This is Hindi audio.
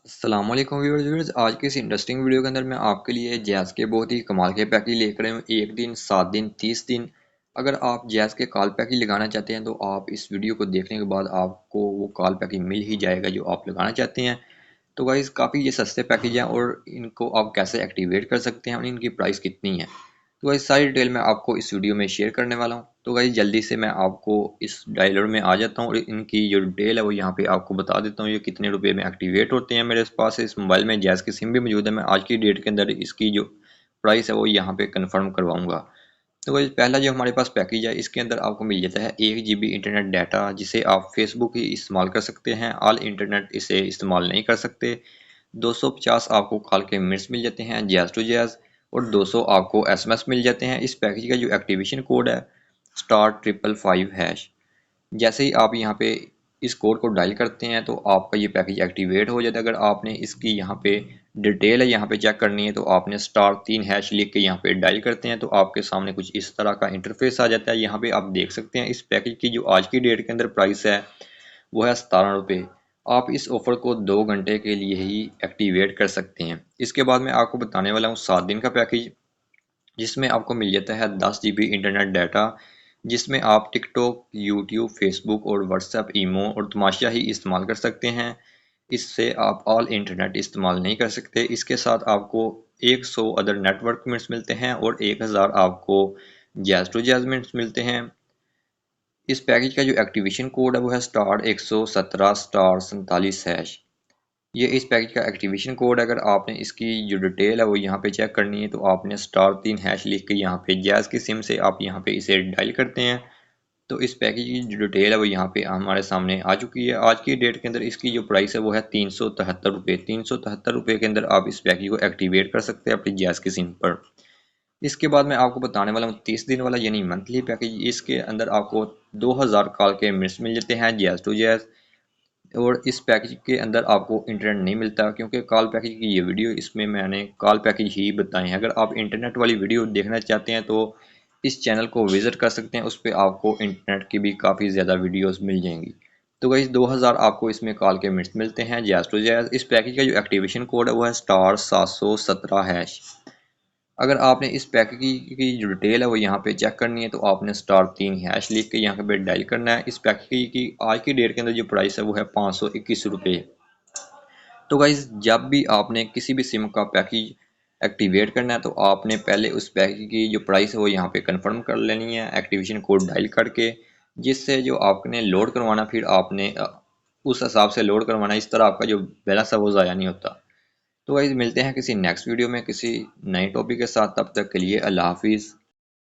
अस्सलाम वालेकुम व्यूअर्स। आज की इस इंटरेस्टिंग वीडियो के अंदर मैं आपके लिए जैज़ के बहुत ही कमाल के पैकेज लेकर आया हूँ। 1 दिन, 7 दिन, 30 दिन। अगर आप जैज़ के कॉल पैकेज लगाना चाहते हैं तो आप इस वीडियो को देखने के बाद आपको वो कॉल पैकेज मिल ही जाएगा जो आप लगाना चाहते हैं। तो गाइस काफ़ी ये सस्ते पैकेज हैं और इनको आप कैसे एक्टिवेट कर सकते हैं और इनकी प्राइस कितनी है, तो गाइस सारी डिटेल मैं आपको इस वीडियो में शेयर करने वाला हूँ। तो गाइस जल्दी से मैं आपको इस डायलर में आ जाता हूँ और इनकी जो डिटेल है वो यहाँ पे आपको बता देता हूँ ये कितने रुपए में एक्टिवेट होते हैं। मेरे पास इस मोबाइल में जैज़ की सिम भी मौजूद है। मैं आज की डेट के अंदर इसकी जो प्राइस है वो यहाँ पे कन्फर्म करवाऊंगा। तो गाइस पहला जो हमारे पास पैकेज है इसके अंदर आपको मिल जाता है 1 GB इंटरनेट डाटा, जिसे आप फेसबुक ही इस्तेमाल कर सकते हैं। ऑल इंटरनेट इसे इस्तेमाल नहीं कर सकते। 250 आपको कॉल के मिनट्स मिल जाते हैं जैज़ टू जैज़, और 200 आपको एसएमएस मिल जाते हैं। इस पैकेज का जो एक्टिवेशन कोड है *555#। जैसे ही आप यहाँ पे इस कोड को डायल करते हैं तो आपका ये पैकेज एक्टिवेट हो जाता है। अगर आपने इसकी यहाँ पे डिटेल है यहाँ पे चेक करनी है तो आपने *3# लिख के यहाँ पे डायल करते हैं तो आपके सामने कुछ इस तरह का इंटरफेस आ जाता है। यहाँ पे आप देख सकते हैं इस पैकेज की जो आज की डेट के अंदर प्राइस है वो है 17 रुपये। आप इस ऑफर को 2 घंटे के लिए ही एक्टिवेट कर सकते हैं। इसके बाद मैं आपको बताने वाला हूँ 7 दिन का पैकेज, जिसमें आपको मिल जाता है 10 GB इंटरनेट डाटा, जिसमें आप टिकटॉक, यूट्यूब, फेसबुक और व्हाट्सएप, ईमो और तमाशा ही इस्तेमाल कर सकते हैं। इससे आप ऑल इंटरनेट इस्तेमाल नहीं कर सकते। इसके साथ आपको 100 अदर नेटवर्क मिनट्स मिलते हैं और 1000 आपको जैज़ टू जैज़ मिनट्स मिलते हैं। इस पैकेज का जो एक्टिवेशन कोड है वो है *117*47#। ये इस पैकेज का एक्टिवेशन कोड। अगर आपने इसकी जो डिटेल है वो यहाँ पे चेक करनी है तो आपने *3# लिख के यहाँ पे जैज़ की सिम से आप यहाँ पे इसे डायल करते हैं तो इस पैकेज की जो डिटेल है वो यहाँ पे हमारे सामने आ चुकी है। आज की डेट के अंदर इसकी जो प्राइस है वो है 373 रुपये। 373 रुपये के अंदर आप इस पैकेज को एक्टिवेट कर सकते हैं अपनी जैज़ की सिम पर। इसके बाद मैं आपको बताने वाला हूँ 30 दिन वाला यानी मंथली पैकेज। इसके अंदर आपको 2000 कॉल के मिनट्स मिल जाते हैं जैज़ टू जैज़, और इस पैकेज के अंदर आपको इंटरनेट नहीं मिलता क्योंकि कॉल पैकेज की ये वीडियो इसमें मैंने कॉल पैकेज ही बताए हैं। अगर आप इंटरनेट वाली वीडियो देखना चाहते हैं तो इस चैनल को विज़िट कर सकते हैं। उस पर आपको इंटरनेट की भी काफ़ी ज़्यादा वीडियोस मिल जाएंगी। तो गाइस 2000 आपको इसमें कॉल के मिनट्स मिलते हैं जैज़ टू जैज़। इस पैकेज का जो एक्टिवेशन कोड है वो है *717#। अगर आपने इस पैकेज की जो डिटेल है वो यहाँ पे चेक करनी है तो आपने *3# लिख के यहाँ पे डायल करना है। इस पैकेज की आज की डेट के अंदर जो प्राइस है वो है 521 रुपये। तो गाइज जब भी आपने किसी भी सिम का पैकेज एक्टिवेट करना है तो आपने पहले उस पैकेज की जो प्राइस है वो यहाँ पे कंफर्म कर लेनी है एक्टिवेशन कोड डायल करके, जिससे जो आपने लोड करवाना फिर आपने उस हिसाब से लोड करवाना। इस तरह आपका जो बैलेंस है वो ज़ाया नहीं होता। तो गाइस मिलते हैं किसी नेक्स्ट वीडियो में किसी नए टॉपिक के साथ। तब तक के लिए अल्लाह हाफिज़।